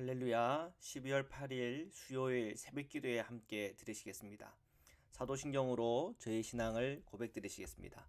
할렐루야. 12월 8일 수요일 새벽기도에 함께 들으시겠습니다. 사도신경으로 저의 신앙을 고백드리시겠습니다.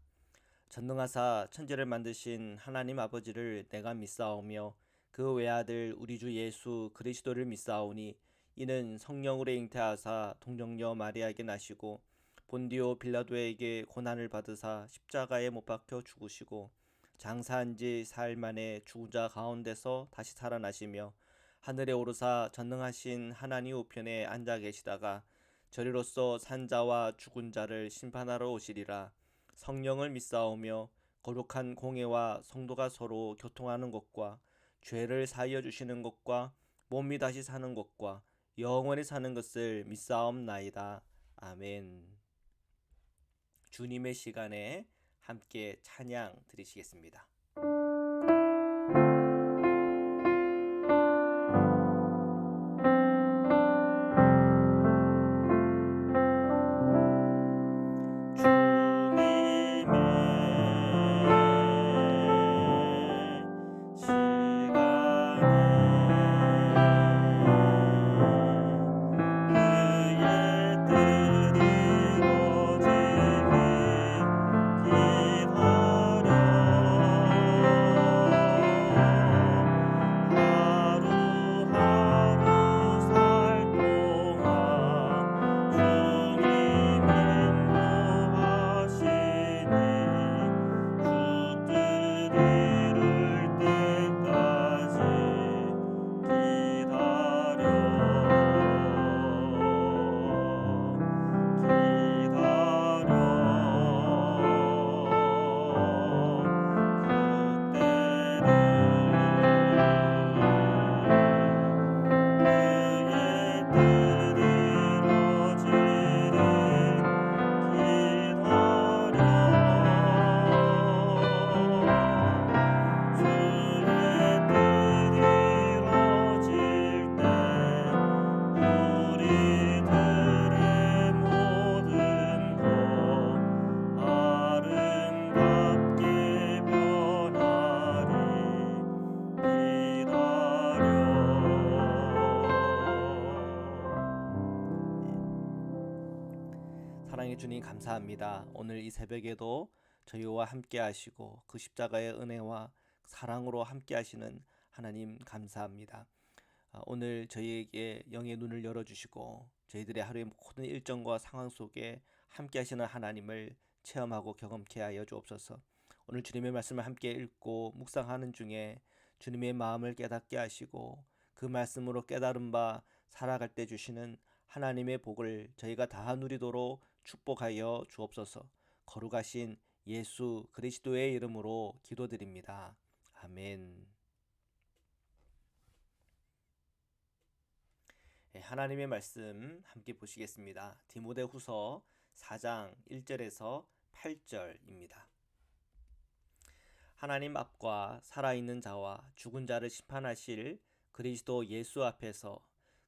전능하사 천지를 만드신 하나님 아버지를 내가 믿사오며 그 외아들 우리 주 예수 그리스도를 믿사오니 이는 성령으로 잉태하사 동정녀 마리아에게 나시고 본디오 빌라도에게 고난을 받으사 십자가에 못 박혀 죽으시고 장사한 지 사흘 만에 죽은 자 가운데서 다시 살아나시며 하늘에 오르사 전능하신 하나님 우편에 앉아 계시다가 저리로서 산자와 죽은 자를 심판하러 오시리라. 성령을 믿사오며 거룩한 공회와 성도가 서로 교통하는 것과 죄를 사하여 주시는 것과 몸이 다시 사는 것과 영원히 사는 것을 믿사옵나이다. 아멘. 주님의 시간에 함께 찬양 드리시겠습니다. 사랑해 주님 감사합니다. 오늘 이 새벽에도 저희와 함께 하시고 그 십자가의 은혜와 사랑으로 함께 하시는 하나님 감사합니다. 오늘 저희에게 영의 눈을 열어주시고 저희들의 하루의 모든 일정과 상황 속에 함께 하시는 하나님을 체험하고 경험케 하여 주옵소서. 오늘 주님의 말씀을 함께 읽고 묵상하는 중에 주님의 마음을 깨닫게 하시고 그 말씀으로 깨달은 바 살아갈 때 주시는 하나님의 복을 저희가 다 누리도록 축복하여 주옵소서. 거룩하신 예수 그리스도의 이름으로 기도드립니다. 아멘. 하나님의 말씀 함께 보시겠습니다. 디모데후서 4장 1절에서 8절입니다. 하나님 앞과 살아있는 자와 죽은 자를 심판하실 그리스도 예수 앞에서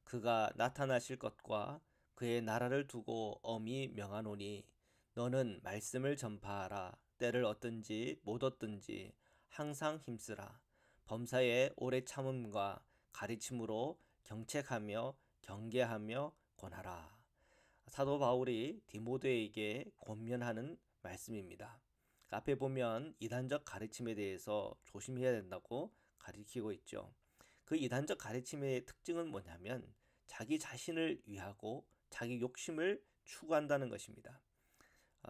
그가 나타나실 것과 그의 나라를 두고 엄히 명하노니 너는 말씀을 전파하라. 때를 얻든지 못 얻든지 항상 힘쓰라. 범사에 오래 참음과 가르침으로 경책하며 경계하며 권하라. 사도 바울이 디모데에게 권면하는 말씀입니다. 앞에 보면 이단적 가르침에 대해서 조심해야 된다고 가르치고 있죠. 그 이단적 가르침의 특징은 뭐냐면 자기 자신을 위하고 자기 욕심을 추구한다는 것입니다.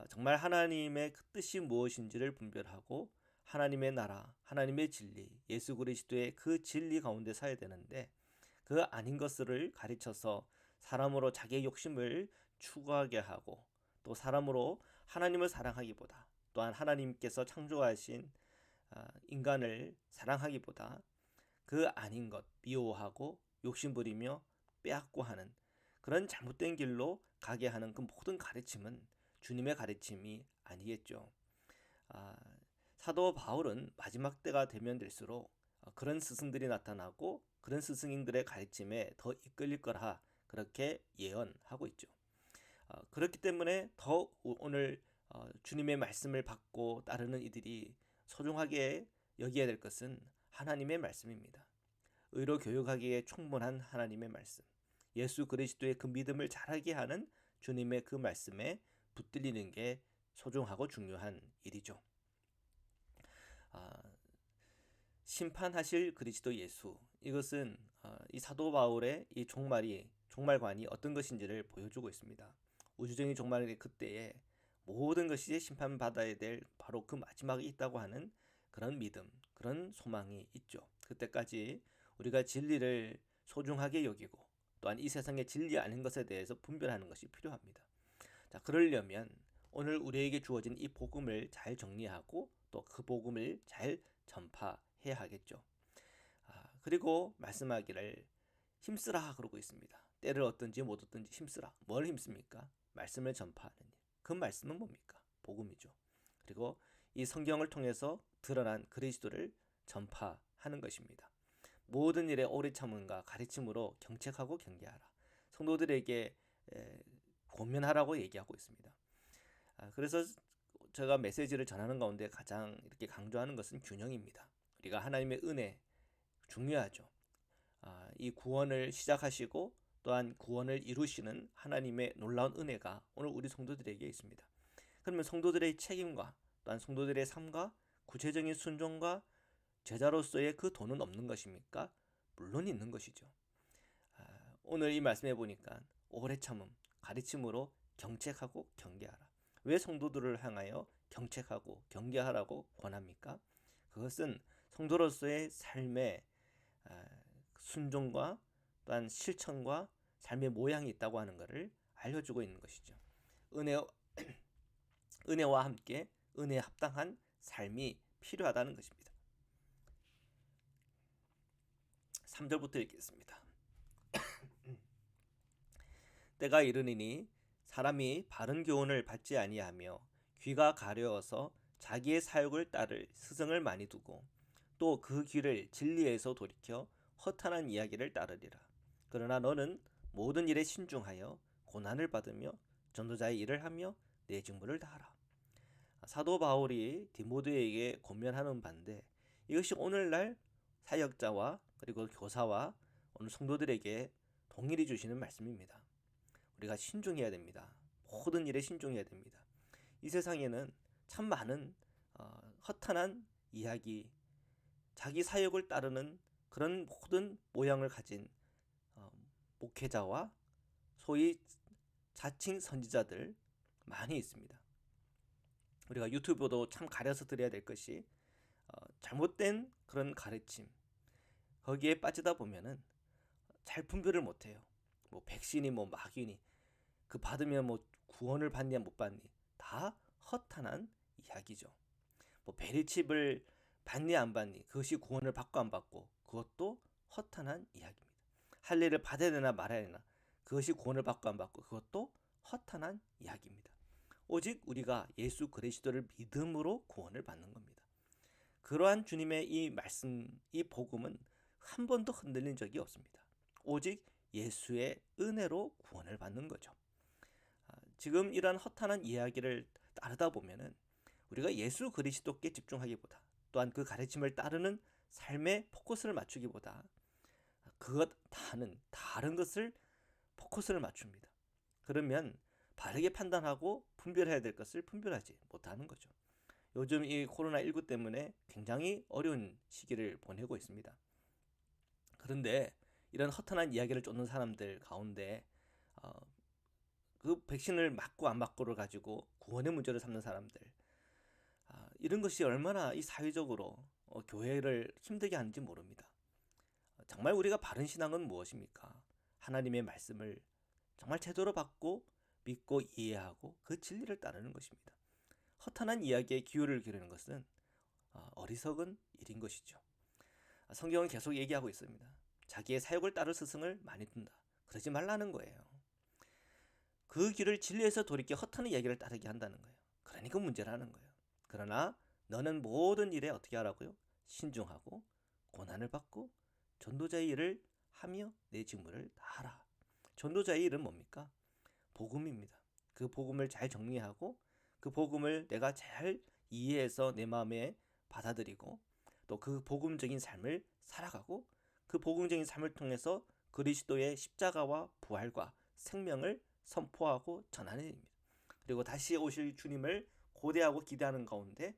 정말 하나님의 그 뜻이 무엇인지를 분별하고 하나님의 나라, 하나님의 진리, 예수 그리스도의 그 진리 가운데 살아야 되는데 그 아닌 것을 가르쳐서 사람으로 자기의 욕심을 추구하게 하고 또 사람으로 하나님을 사랑하기보다 또한 하나님께서 창조하신 인간을 사랑하기보다 그 아닌 것 미워하고 욕심부리며 빼앗고 하는 그런 잘못된 길로 가게 하는 그 모든 가르침은 주님의 가르침이 아니겠죠. 사도 바울은 마지막 때가 되면 될수록 그런 스승들이 나타나고 그런 스승님들의 가르침에 더 이끌릴 거라 그렇게 예언하고 있죠. 그렇기 때문에 더 오늘 주님의 말씀을 받고 따르는 이들이 소중하게 여겨야 될 것은 하나님의 말씀입니다. 의로 교육하기에 충분한 하나님의 말씀, 예수 그리스도의 그 믿음을 자라게 하는 주님의 그 말씀에 붙들리는 게 소중하고 중요한 일이죠. 심판하실 그리스도 예수, 이것은 이 사도 바울의 이 종말관이 어떤 것인지를 보여주고 있습니다. 우주적인 종말의 그때에 모든 것이 심판받아야 될 바로 그 마지막에 있다고 하는 그런 믿음, 그런 소망이 있죠. 그때까지 우리가 진리를 소중하게 여기고 또한 이 세상의 진리 아닌 것에 대해서 분별하는 것이 필요합니다. 자, 그러려면 오늘 우리에게 주어진 이 복음을 잘 정리하고 또 그 복음을 잘 전파해야 하겠죠. 그리고 말씀하기를 힘쓰라 그러고 있습니다. 때를 얻든지 못 얻든지 힘쓰라. 뭘 힘씁니까? 말씀을 전파하는 일. 그 말씀은 뭡니까? 복음이죠. 그리고 이 성경을 통해서 드러난 그리스도를 전파하는 것입니다. 모든 일에 오래 참음과 가르침으로 경책하고 경계하라. 성도들에게 권면하라고 얘기하고 있습니다. 그래서 제가 메시지를 전하는 가운데 가장 이렇게 강조하는 것은 균형입니다. 우리가 하나님의 은혜 중요하죠. 이 구원을 시작하시고 또한 구원을 이루시는 하나님의 놀라운 은혜가 오늘 우리 성도들에게 있습니다. 그러면 성도들의 책임과 또한 성도들의 삶과 구체적인 순종과 제자로서의 그 도는 없는 것입니까? 물론 있는 것이죠. 오늘 이 말씀해 보니까 오래 참음, 가르침으로 경책하고 경계하라. 왜 성도들을 향하여 경책하고 경계하라고 권합니까? 그것은 성도로서의 삶의 순종과 또한 실천과 삶의 모양이 있다고 하는 것을 알려주고 있는 것이죠. 은혜와 함께 은혜에 합당한 삶이 필요하다는 것입니다. 3절부터 읽겠습니다. 때가 이르니니 사람이 바른 교훈을 받지 아니하며 귀가 가려워서 자기의 사욕을 따를 스승을 많이 두고 또 그 귀를 진리에서 돌이켜 허탄한 이야기를 따르리라. 그러나 너는 모든 일에 신중하여 고난을 받으며 전도자의 일을 하며 내 직무를 다하라. 사도 바울이 디모데에게 권면하는 바인데 이것이 오늘날 사역자와 그리고 교사와 오늘 성도들에게 동일히 주시는 말씀입니다. 우리가 신중해야 됩니다. 모든 일에 신중해야 됩니다. 이 세상에는 참 많은 허탄한 이야기, 자기 사역을 따르는 그런 모든 모양을 가진 목회자와 소위 자칭 선지자들 많이 있습니다. 우리가 유튜브도 참 가려서 드려야 될 것이 잘못된 그런 가르침, 거기에 빠지다 보면은 잘 분별을 못해요. 뭐 백신이 뭐 막이니 그 받으면 뭐 구원을 받냐 못 받니 다 허탄한 이야기죠. 뭐 베리칩을 받니 안 받니 그것이 구원을 받고 안 받고 그것도 허탄한 이야기입니다. 할례를 받아야 되나 말아야 되나 그것이 구원을 받고 안 받고 그것도 허탄한 이야기입니다. 오직 우리가 예수 그리스도를 믿음으로 구원을 받는 겁니다. 그러한 주님의 이 말씀, 이 복음은 한 번도 흔들린 적이 없습니다. 오직 예수의 은혜로 구원을 받는 거죠. 지금 이런 허탄한 이야기를 따르다 보면은 우리가 예수 그리스도께 집중하기보다 또한 그 가르침을 따르는 삶에 포커스를 맞추기보다 그것 다른 것을 포커스를 맞춥니다. 그러면 바르게 판단하고 분별해야 될 것을 분별하지 못하는 거죠. 요즘 이 코로나19 때문에 굉장히 어려운 시기를 보내고 있습니다. 그런데 이런 허탄한 이야기를 쫓는 사람들 가운데 그 백신을 맞고 안 맞고를 가지고 구원의 문제를 삼는 사람들, 이런 것이 얼마나 이 사회적으로 교회를 힘들게 하는지 모릅니다. 정말 우리가 바른 신앙은 무엇입니까? 하나님의 말씀을 정말 제대로 받고 믿고 이해하고 그 진리를 따르는 것입니다. 허탄한 이야기에 기울을 기르는 것은 어리석은 일인 것이죠. 성경은 계속 얘기하고 있습니다. 자기의 사역을 따를 스승을 많이 둔다. 그러지 말라는 거예요. 그 길을 진리에서 돌이켜 허탄한 이야기를 따르게 한다는 거예요. 그러니까 문제라는 거예요. 그러나 너는 모든 일에 어떻게 하라고요? 신중하고 고난을 받고 전도자의 일을 하며 내 직무를 다하라. 전도자의 일은 뭡니까? 복음입니다. 그 복음을 잘 정리하고 그 복음을 내가 잘 이해해서 내 마음에 받아들이고 또 그 복음적인 삶을 살아가고 그 복음적인 삶을 통해서 그리스도의 십자가와 부활과 생명을 선포하고 전하는 일입니다. 그리고 다시 오실 주님을 고대하고 기대하는 가운데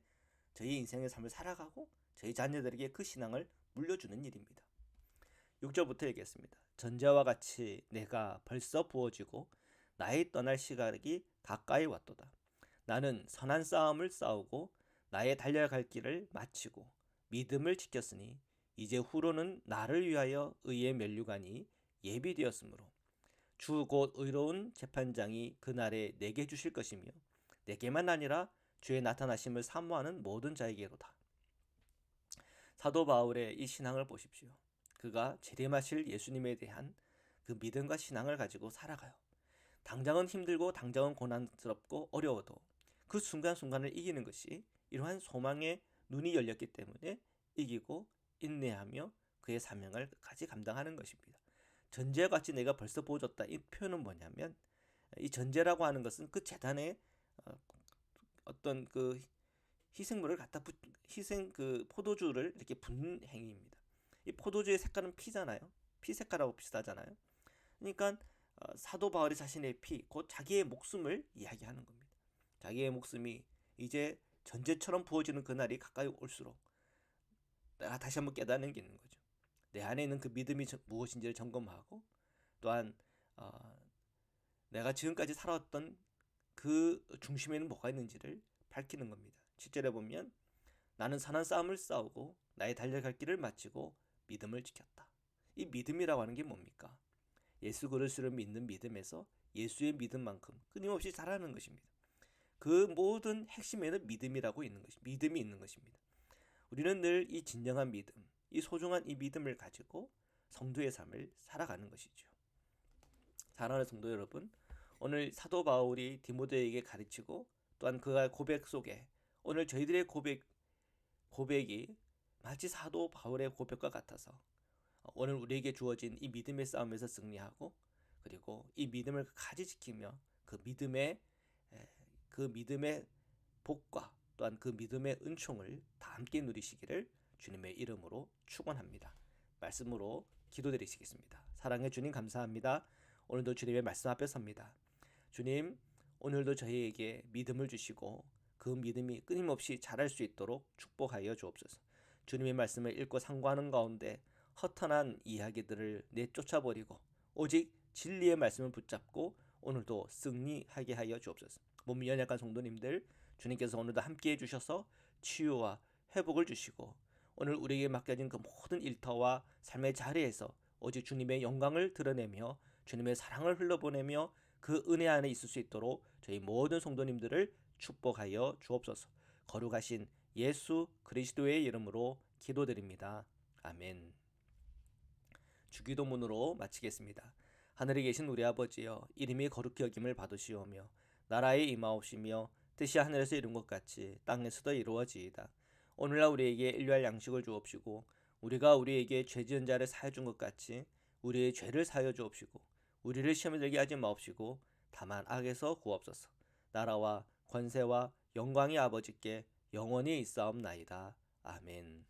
저희 인생의 삶을 살아가고 저희 자녀들에게 그 신앙을 물려주는 일입니다. 6절부터 얘기했습니다. 전제와 같이 내가 벌써 부어지고 나의 떠날 시각이 가까이 왔도다. 나는 선한 싸움을 싸우고 나의 달려갈 길을 마치고 믿음을 지켰으니 이제 후로는 나를 위하여 의의 면류관이 예비되었으므로 주 곧 의로운 재판장이 그날에 내게 주실 것이며 내게만 아니라 주의 나타나심을 사모하는 모든 자에게로다. 사도 바울의 이 신앙을 보십시오. 그가 재림하실 예수님에 대한 그 믿음과 신앙을 가지고 살아가요. 당장은 힘들고 당장은 고난스럽고 어려워도 그 순간순간을 이기는 것이 이러한 소망의 눈이 열렸기 때문에 이기고 인내하며 그의 사명을 끝까지 감당하는 것입니다. 전제와 같이 내가 벌써 보여줬다. 이 표현은 뭐냐면 이 전제라고 하는 것은 그 재단에 어떤 그 희생물을 갖다 희생 그 포도주를 이렇게 붓는 행위입니다. 이 포도주의 색깔은 피잖아요. 피 색깔하고 비슷하잖아요. 그러니까 사도 바울이 자신의 피, 곧 자기의 목숨을 이야기하는 겁니다. 자기의 목숨이 이제 전제처럼 부어지는 그날이 가까이 올수록 내가 다시 한번 깨닫는 게 있는 거죠. 내 안에 있는 그 믿음이 무엇인지를 점검하고 또한 내가 지금까지 살아왔던 그 중심에는 뭐가 있는지를 밝히는 겁니다. 7절에 보면 나는 선한 싸움을 싸우고 나의 달려갈 길을 마치고 믿음을 지켰다. 이 믿음이라고 하는 게 뭡니까? 예수 그리스도를 믿는 믿음에서 예수의 믿음만큼 끊임없이 자라는 것입니다. 그 모든 핵심에는 믿음이 있는 것입니다. 우리는 늘 이 진정한 믿음, 이 소중한 이 믿음을 가지고 성도의 삶을 살아가는 것이죠. 사랑하는 성도 여러분, 오늘 사도 바울이 디모데에게 가르치고 또한 그의 고백 속에 오늘 저희들의 고백이 마치 사도 바울의 고백과 같아서 오늘 우리에게 주어진 이 믿음의 싸움에서 승리하고 그리고 이 믿음을 가지 지키며 그 믿음의 복과 또한 그 믿음의 은총을 다 함께 누리시기를 주님의 이름으로 축원합니다. 말씀으로 기도드리시겠습니다. 사랑해 주님 감사합니다. 오늘도 주님의 말씀 앞에 섭니다. 주님, 오늘도 저희에게 믿음을 주시고 그 믿음이 끊임없이 자랄 수 있도록 축복하여 주옵소서. 주님의 말씀을 읽고 상고하는 가운데 허탄한 이야기들을 내쫓아버리고 오직 진리의 말씀을 붙잡고 오늘도 승리하게 하여 주옵소서. 몸이 연약한 성도님들 주님께서 오늘도 함께해 주셔서 치유와 회복을 주시고 오늘 우리에게 맡겨진 그 모든 일터와 삶의 자리에서 오직 주님의 영광을 드러내며 주님의 사랑을 흘러보내며 그 은혜 안에 있을 수 있도록 저희 모든 성도님들을 축복하여 주옵소서. 거룩하신 예수 그리스도의 이름으로 기도드립니다. 아멘. 주기도문으로 마치겠습니다. 하늘에 계신 우리 아버지여, 이름이 거룩히 여김을 받으시오며 나라의 임하옵시며 뜻이 하늘에서 이룬 것 같이 땅에서도 이루어지이다. 오늘날 우리에게 일용할 양식을 주옵시고 우리가 우리에게 죄 지은 자를 사하여 준 것 같이 우리의 죄를 사하여 주옵시고 우리를 시험에 들게 하지 마옵시고 다만 악에서 구하옵소서. 나라와 권세와 영광이 아버지께 영원히 있사옵나이다. 아멘.